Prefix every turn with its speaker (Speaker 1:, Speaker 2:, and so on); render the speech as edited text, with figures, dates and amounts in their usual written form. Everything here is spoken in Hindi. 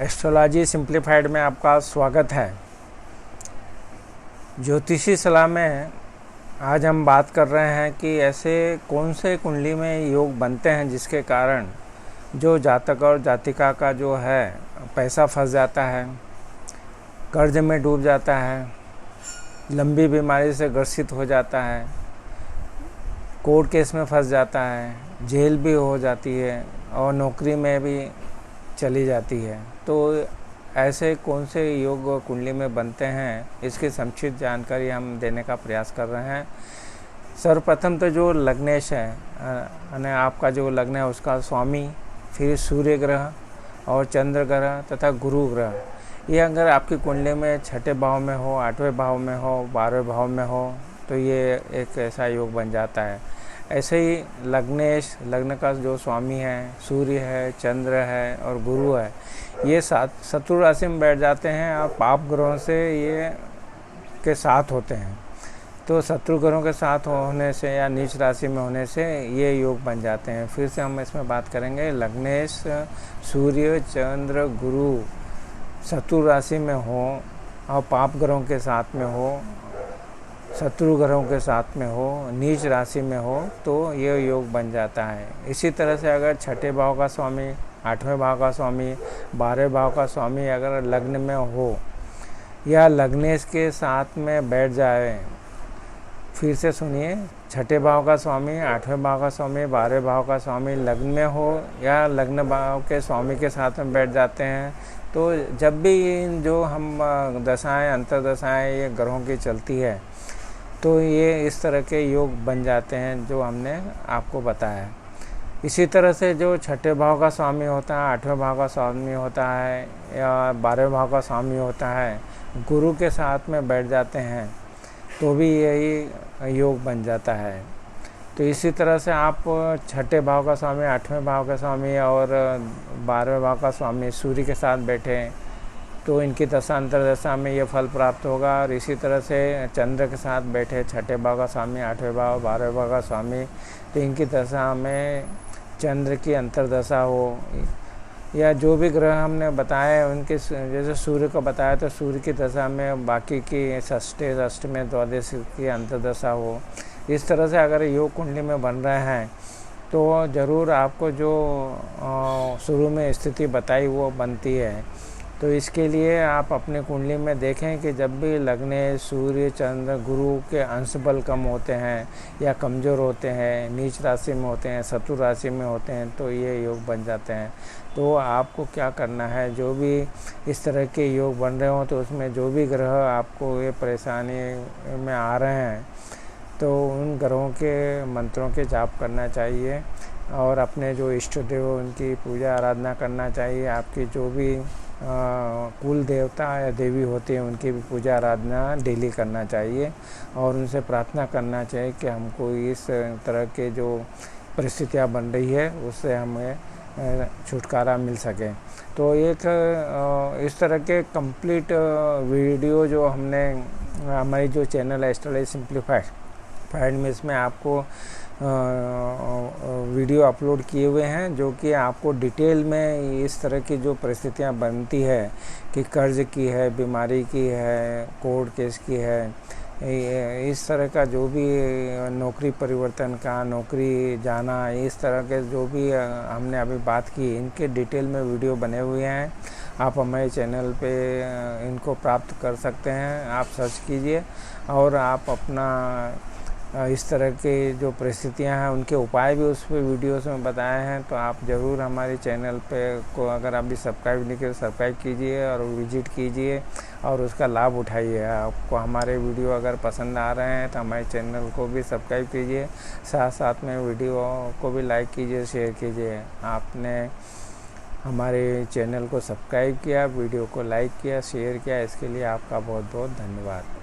Speaker 1: एस्ट्रोलॉजी सिंप्लीफाइड में आपका स्वागत है। ज्योतिषी सलाह में आज हम बात कर रहे हैं कि ऐसे कौन से कुंडली में योग बनते हैं जिसके कारण जो जातक और जातिका का जो है पैसा फंस जाता है, कर्ज में डूब जाता है, लंबी बीमारी से ग्रसित हो जाता है, कोर्ट केस में फंस जाता है, जेल भी हो जाती है और नौकरी में भी चली जाती है। तो ऐसे कौन से योग कुंडली में बनते हैं, इसकी संक्षिप्त जानकारी हम देने का प्रयास कर रहे हैं। सर्वप्रथम तो जो लग्नेश है यानी आपका जो लग्न है उसका स्वामी, फिर सूर्य ग्रह और चंद्र ग्रह तथा गुरु ग्रह, ये अगर आपकी कुंडली में छठे भाव में हो, आठवें भाव में हो, 12वें भाव में हो तो ये एक ऐसा योग बन जाता है। ऐसे ही लग्नेश, लग्न का जो स्वामी है, सूर्य है, चंद्र है और गुरु है, ये शत्रु राशि में बैठ जाते हैं और पाप ग्रहों से ये के साथ होते हैं। तो शत्रु ग्रहों के साथ होने से या नीच राशि में होने से ये योग बन जाते हैं। फिर से हम इसमें बात करेंगे। लग्नेश, सूर्य, चंद्र, गुरु शत्रु राशि में हो और पाप ग्रहों के साथ में हो, शत्रु ग्रहों के साथ में हो, नीच राशि में हो तो ये योग बन जाता है। इसी तरह से अगर छठे भाव का स्वामी, आठवें भाव का स्वामी, 12वें भाव का स्वामी अगर लग्न में हो या लग्नेश के साथ में बैठ जाए, फिर से सुनिए, छठे भाव का स्वामी, आठवें भाव का स्वामी, 12वें भाव का स्वामी लग्न में हो या लग्न भाव के स्वामी के साथ में बैठ जाते हैं, तो जब भी जो हम दशाएं, अंतर्दशाएं ये ग्रहों की चलती है तो ये इस तरह के योग बन जाते हैं जो हमने आपको बताया। इसी तरह से जो छठे भाव का स्वामी होता है, आठवें भाव का स्वामी होता है या 12वें भाव का स्वामी होता है, गुरु के साथ में बैठ जाते हैं तो भी यही योग बन जाता है। तो इसी तरह से आप छठे भाव का स्वामी, आठवें भाव का स्वामी और 12वें भाव का स्वामी सूर्य के साथ बैठे तो इनकी दशा अंतर्दशा में ये फल प्राप्त होगा। और इसी तरह से चंद्र के साथ बैठे छठे भाव का स्वामी, आठवें भाव, 12वें भाव का स्वामी, तो इनकी दशा में चंद्र की अंतर्दशा हो या जो भी ग्रह हमने बताए उनके, जैसे सूर्य को बताया तो सूर्य की दशा में बाकी की षष्ठे, अष्टमें, द्वादश की अंतर्दशा हो, इस तरह से अगर योग कुंडली में बन रहे हैं तो ज़रूर आपको जो शुरू में स्थिति बताई वो बनती है। तो इसके लिए आप अपने कुंडली में देखें कि जब भी लग्न, सूर्य, चंद्र, गुरु के अंश बल कम होते हैं या कमज़ोर होते हैं, नीच राशि में होते हैं, शत्रु राशि में होते हैं तो ये योग बन जाते हैं। तो आपको क्या करना है, जो भी इस तरह के योग बन रहे हो तो उसमें जो भी ग्रह आपको ये परेशानी में आ रहे हैं तो उन ग्रहों के मंत्रों के जाप करना चाहिए और अपने जो इष्ट देव उनकी पूजा आराधना करना चाहिए। आपकी जो भी कुल देवता या देवी होते हैं उनकी भी पूजा आराधना डेली करना चाहिए और उनसे प्रार्थना करना चाहिए कि हमको इस तरह के जो परिस्थितियाँ बन रही है उससे हमें छुटकारा मिल सके। तो एक इस तरह के कंप्लीट वीडियो जो हमने हमारी जो चैनल एस्ट्रोलॉजी सिंप्लीफाइड में इसमें आपको वीडियो अपलोड किए हुए हैं जो कि आपको डिटेल में इस तरह की जो परिस्थितियां बनती है कि कर्ज की है, बीमारी की है, कोर्ट केस की है, इस तरह का जो भी नौकरी परिवर्तन का, नौकरी जाना, इस तरह के जो भी हमने अभी बात की, इनके डिटेल में वीडियो बने हुए हैं। आप हमारे चैनल पे इनको प्राप्त कर सकते हैं। आप सर्च कीजिए और आप अपना इस तरह के जो परिस्थितियां हैं उनके उपाय भी उस पर वीडियोस में बताए हैं। तो आप ज़रूर हमारे चैनल पे को अगर अभी सब्सक्राइब नहीं किए तो सब्सक्राइब कीजिए और विजिट कीजिए और उसका लाभ उठाइए। आपको हमारे वीडियो अगर पसंद आ रहे हैं तो हमारे चैनल को भी सब्सक्राइब कीजिए, साथ साथ में वीडियो को भी लाइक कीजिए, शेयर कीजिए। आपने हमारे चैनल को सब्सक्राइब किया, वीडियो को लाइक किया, शेयर किया, इसके लिए आपका बहुत बहुत धन्यवाद।